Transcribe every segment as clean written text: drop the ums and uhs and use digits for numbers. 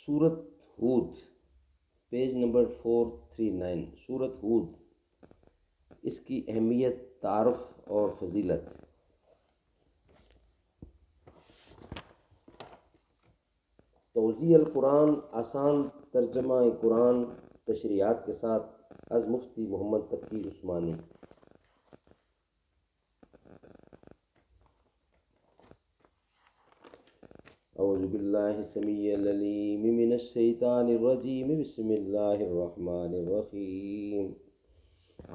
سورت ہود، page number 439، سورت ہود، اس کی اہمیت، تعارف اور فضیلت۔ توضیح القرآن، آسان ترجمہ قرآن تشریحات کے ساتھ، از مفتی محمد تقی عثمانی۔ اعوذ باللہ السمیع العلیم من الشیطان الرجیم، بسم اللہ الرحمن الرحیم۔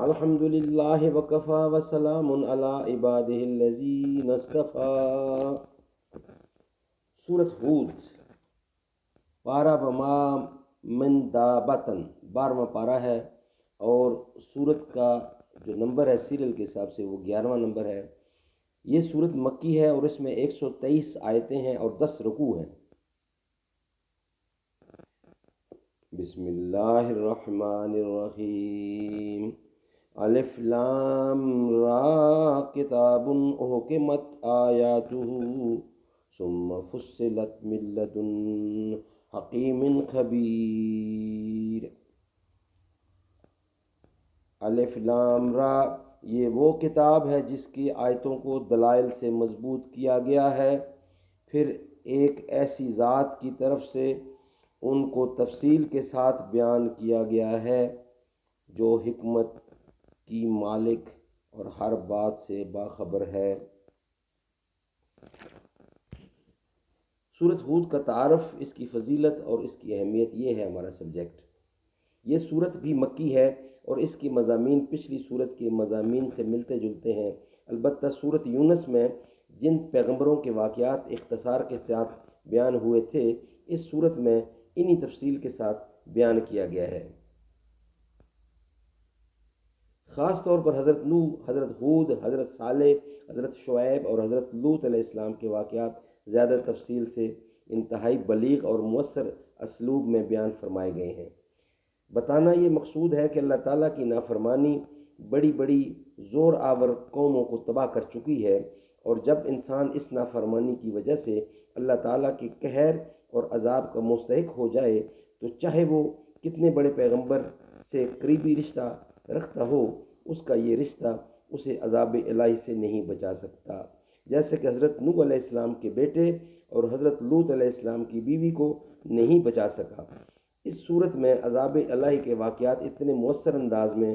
الحمد للہ وکفی وسلام علی عبادہ الذین اصطفی۔ سورت ہود، پارہ بما من دابتن، 12واں پارہ ہے، اور سورت کا جو نمبر ہے سیریل کے حساب سے وہ 11واں نمبر ہے۔ یہ سورت مکی ہے اور اس میں 123 آیتیں ہیں اور 10 رکوع ہیں۔ بسم اللہ الرحمن الرحیم۔ الف لام را، کتاب احکمت آیاتہ ثم فصلت من لدن حکیم خبیر۔ الف لام را، یہ وہ کتاب ہے جس کی آیتوں کو دلائل سے مضبوط کیا گیا ہے، پھر ایک ایسی ذات کی طرف سے ان کو تفصیل کے ساتھ بیان کیا گیا ہے جو حکمت کی مالک اور ہر بات سے باخبر ہے۔ سورت ہود کا تعارف، اس کی فضیلت اور اس کی اہمیت، یہ ہے ہمارا سبجیکٹ۔ یہ سورت بھی مکی ہے اور اس کی مضامین پچھلی سورت کے مضامین سے ملتے جلتے ہیں، البتہ سورت یونس میں جن پیغمبروں کے واقعات اختصار کے ساتھ بیان ہوئے تھے، اس سورت میں انہی تفصیل کے ساتھ بیان کیا گیا ہے۔ خاص طور پر حضرت نوح، حضرت ہود، حضرت صالح، حضرت شعیب اور حضرت لوط علیہ السلام کے واقعات زیادہ تفصیل سے انتہائی بلیغ اور مؤثر اسلوب میں بیان فرمائے گئے ہیں۔ بتانا یہ مقصود ہے کہ اللہ تعالیٰ کی نافرمانی بڑی بڑی زور آور قوموں کو تباہ کر چکی ہے، اور جب انسان اس نافرمانی کی وجہ سے اللہ تعالیٰ کے قہر اور عذاب کا مستحق ہو جائے تو چاہے وہ کتنے بڑے پیغمبر سے قریبی رشتہ رکھتا ہو، اس کا یہ رشتہ اسے عذاب الہی سے نہیں بچا سکتا، جیسے کہ حضرت نوح علیہ السلام کے بیٹے اور حضرت لوط علیہ السلام کی بیوی کو نہیں بچا سکا۔ اس صورت میں عذاب الہی کے واقعات اتنے مؤثر انداز میں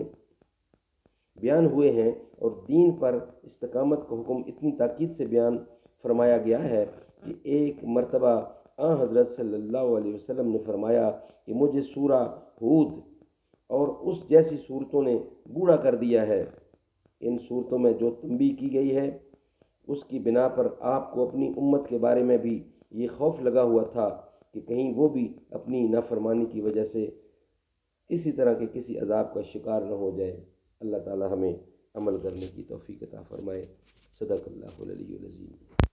بیان ہوئے ہیں اور دین پر استقامت کا حکم اتنی تاکید سے بیان فرمایا گیا ہے کہ ایک مرتبہ حضرت صلی اللہ علیہ وسلم نے فرمایا کہ مجھے سورہ ہود اور اس جیسی صورتوں نے بوڑھا کر دیا ہے۔ ان صورتوں میں جو تنبیہ کی گئی ہے اس کی بنا پر آپ کو اپنی امت کے بارے میں بھی یہ خوف لگا ہوا تھا کہ کہیں وہ بھی اپنی نافرمانی کی وجہ سے اسی طرح کے کسی عذاب کا شکار نہ ہو جائے۔ اللہ تعالی ہمیں عمل کرنے کی توفیق عطا فرمائے۔ صدق اللہ العلی العظیم۔